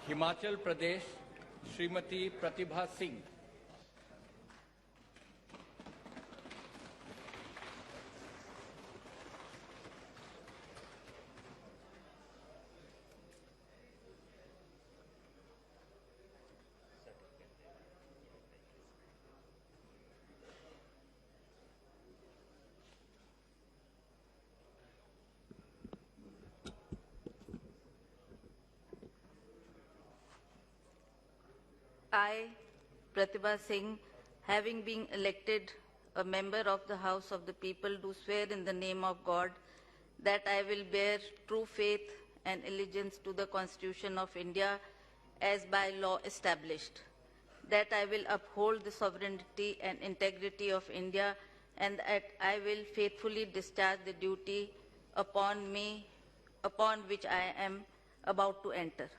Himachal Pradesh Shrimati Pratibha Singh. I, Pratibha Singh, having been elected a member of the House of the People, do swear in the name of God that I will bear true faith and allegiance to the Constitution of India as by law established, that I will uphold the sovereignty and integrity of India, and that I will faithfully discharge the duty upon which I am about to enter.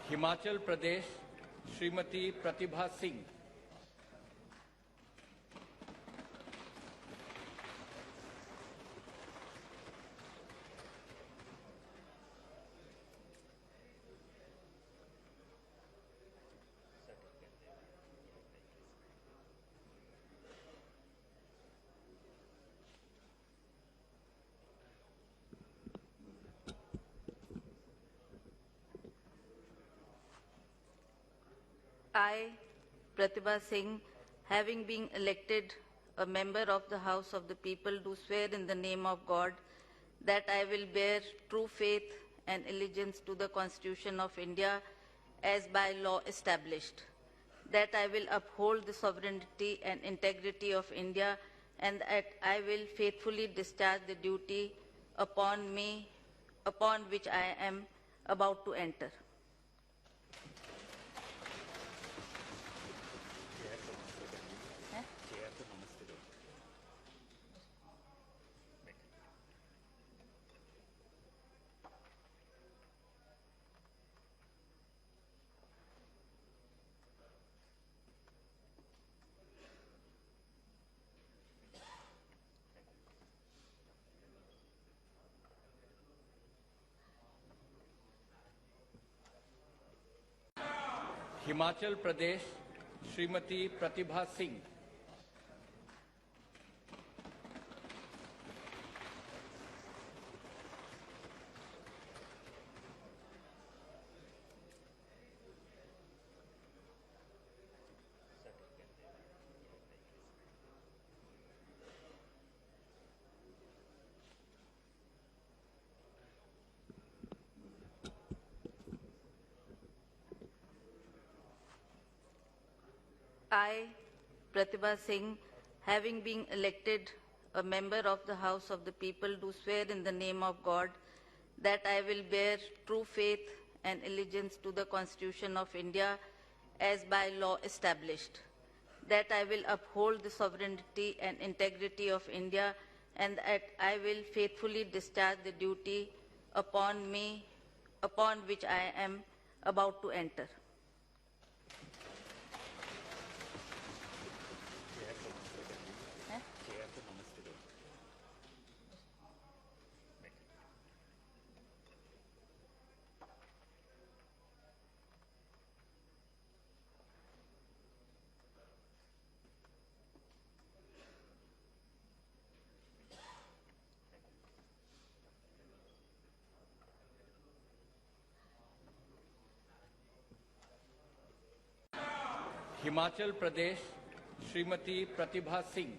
Himachal Pradesh Shrimati Pratibha Singh. I, Pratibha Singh, having been elected a member of the House of the People, do swear in the name of God that I will bear true faith and allegiance to the Constitution of India as by law established, that I will uphold the sovereignty and integrity of India, and that I will faithfully discharge the duty upon which I am about to enter. Himachal Pradesh Shrimati Pratibha Singh. I, Pratibha Singh, having been elected a member of the House of the People, do swear in the name of God that I will bear true faith and allegiance to the Constitution of India as by law established, that I will uphold the sovereignty and integrity of India, and that I will faithfully discharge the duty upon which I am about to enter. Himachal Pradesh Shrimati Pratibha Singh.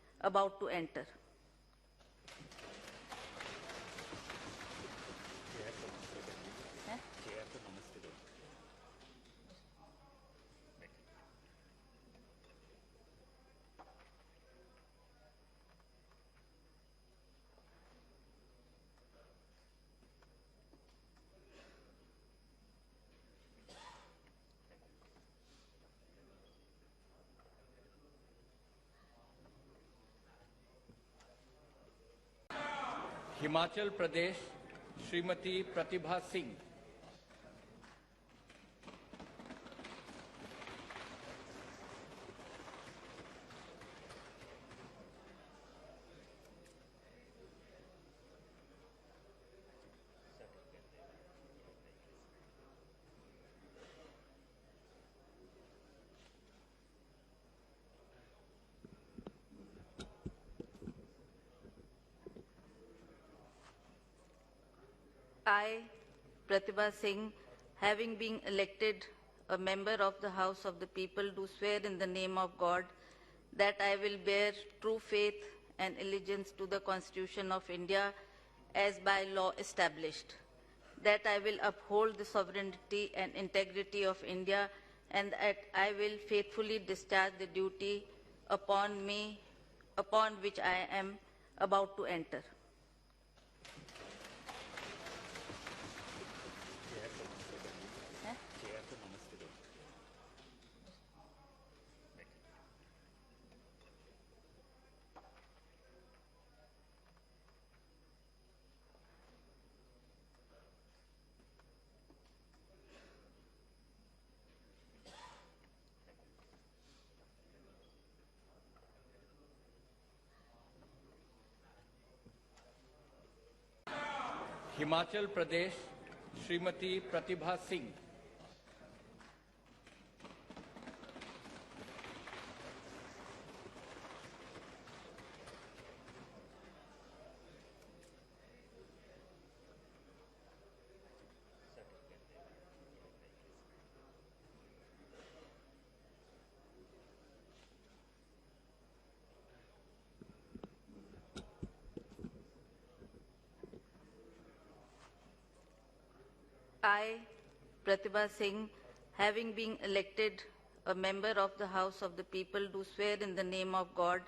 about to enter. Himachal Pradesh Shrimati Pratibha Singh, I, Pratibha Singh, having been elected a member of the House of the People, do swear in the name of God that I will bear true faith and allegiance to the Constitution of India as by law established, that I will uphold the sovereignty and integrity of India, and that I will faithfully discharge the duty upon me, upon which I am about to enter. Himachal Pradesh Shrimati Pratibha Singh. I, Pratibha Singh, having been elected a member of the House of the People, do swear in the name of God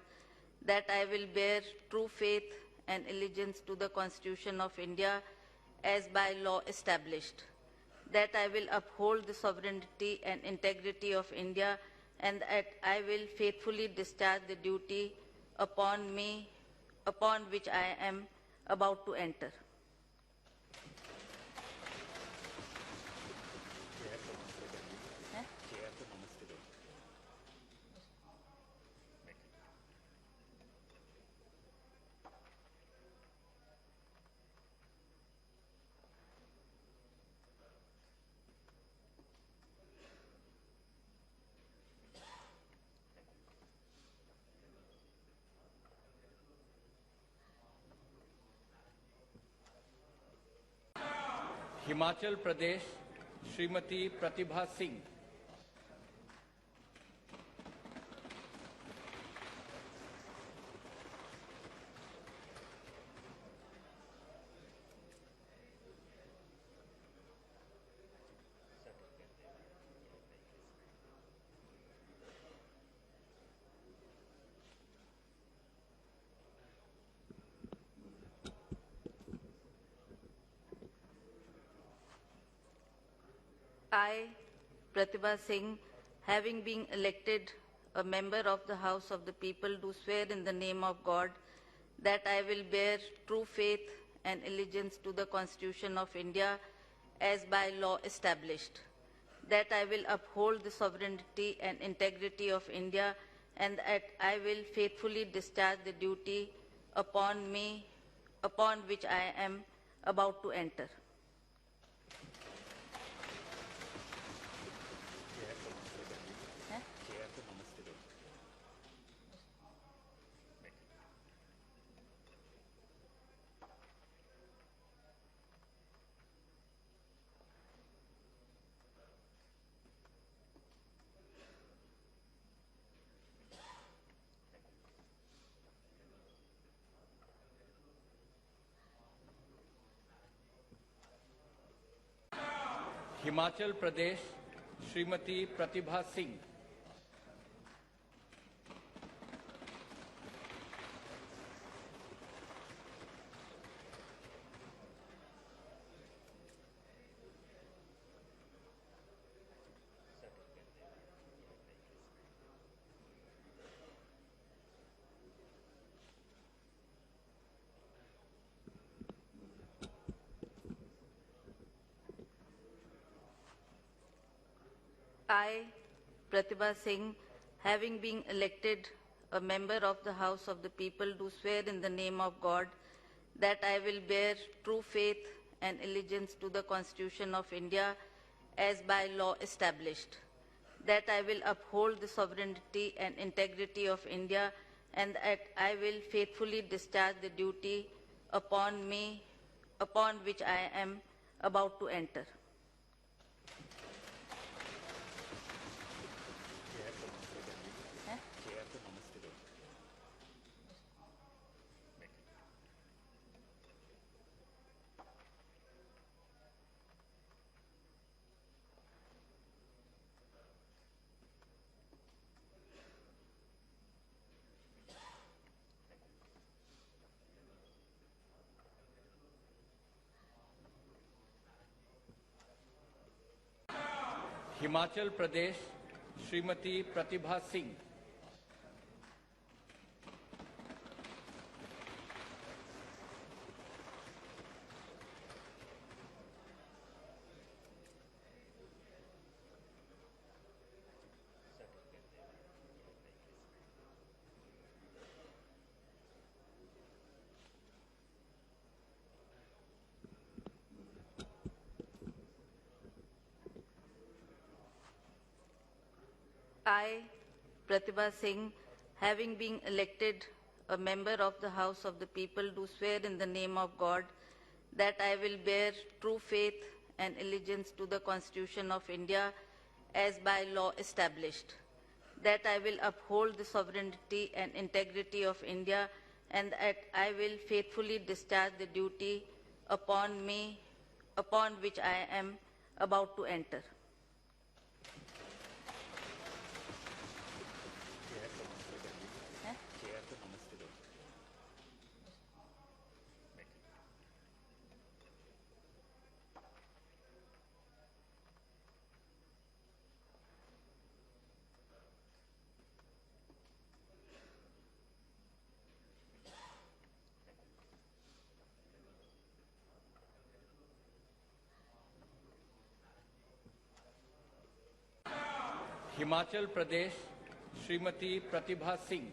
that I will bear true faith and allegiance to the Constitution of India as by law established, that I will uphold the sovereignty and integrity of India, and that I will faithfully discharge the duty upon which I am about to enter. Himachal Pradesh Shrimati Pratibha Singh. I, Pratibha Singh, having been elected a member of the House of the People, do swear in the name of God that I will bear true faith and allegiance to the Constitution of India as by law established, that I will uphold the sovereignty and integrity of India, and that I will faithfully discharge the duty upon which I am about to enter. Himachal Pradesh Shrimati Pratibha Singh. I, Pratibha Singh, having been elected a member of the House of the People, do swear in the name of God that I will bear true faith and allegiance to the Constitution of India as by law established, that I will uphold the sovereignty and integrity of India, and that I will faithfully discharge the duty upon which I am about to enter. Himachal Pradesh Shrimati Pratibha Singh. I, Pratibha Singh, having been elected a member of the House of the People, do swear in the name of God that I will bear true faith and allegiance to the Constitution of India as by law established, that I will uphold the sovereignty and integrity of India, and that I will faithfully discharge the duty upon me, upon which I am about to enter. Himachal Pradesh Shrimati Pratibha Singh.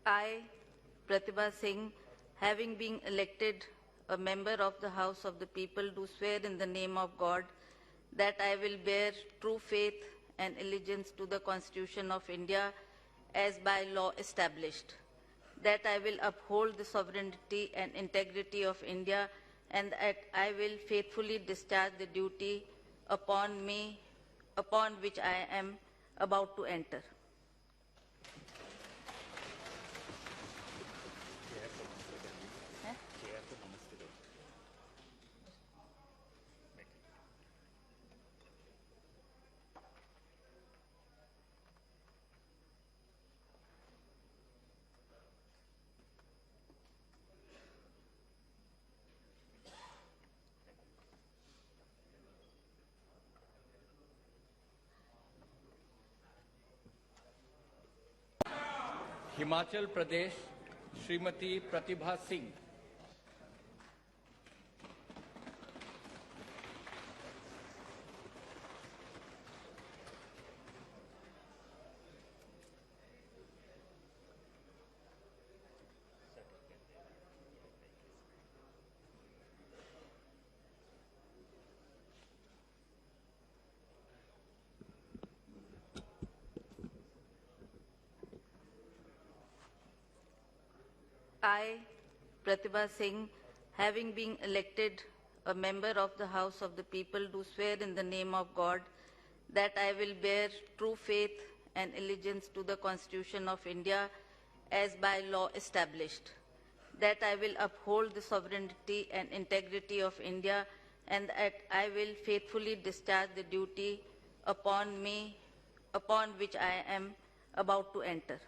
I, Pratibha Singh, having been elected a member of the House of the People, do swear in the name of God that I will bear true faith and allegiance to the Constitution of India as by law established, that I will uphold the sovereignty and integrity of India, and that I will faithfully discharge the duty upon me, upon which I am about to enter. Himachal Pradesh Shrimati Pratibha Singh. I, Pratibha Singh, having been elected a member of the House of the People, do swear in the name of God that I will bear true faith and allegiance to the Constitution of India as by law established, that I will uphold the sovereignty and integrity of India, and that I will faithfully discharge the duty upon me, upon which I am about to enter.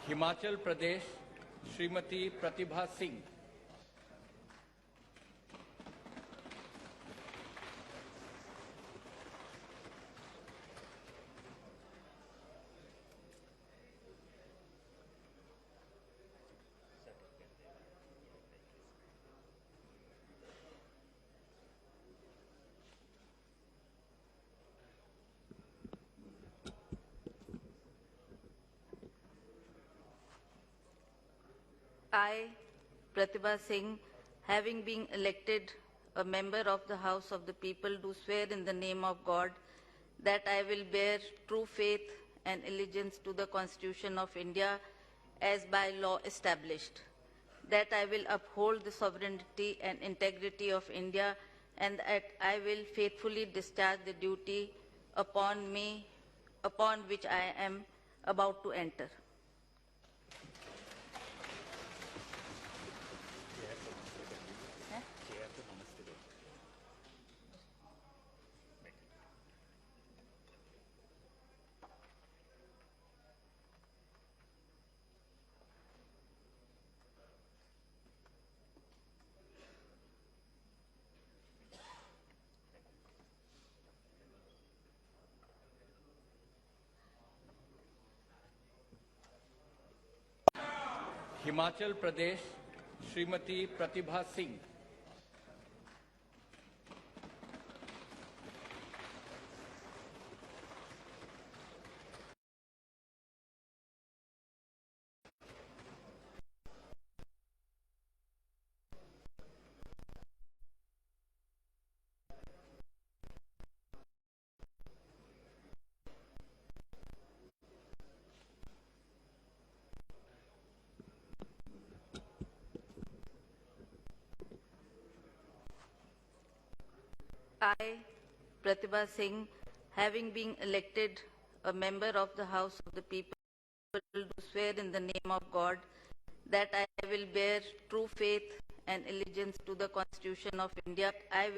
Himachal Pradesh Shrimati Pratibha Singh. I, Pratibha Singh, having been elected a member of the House of the People, do swear in the name of God that I will bear true faith and allegiance to the Constitution of India as by law established, that I will uphold the sovereignty and integrity of India, and that I will faithfully discharge the duty upon me, upon which I am about to enter. Himachal Pradesh, Srimati Pratibha Singh. I, Pratibha Singh, having been elected a member of the House of the People, do swear in the name of God that I will bear true faith and allegiance to the Constitution of India. I will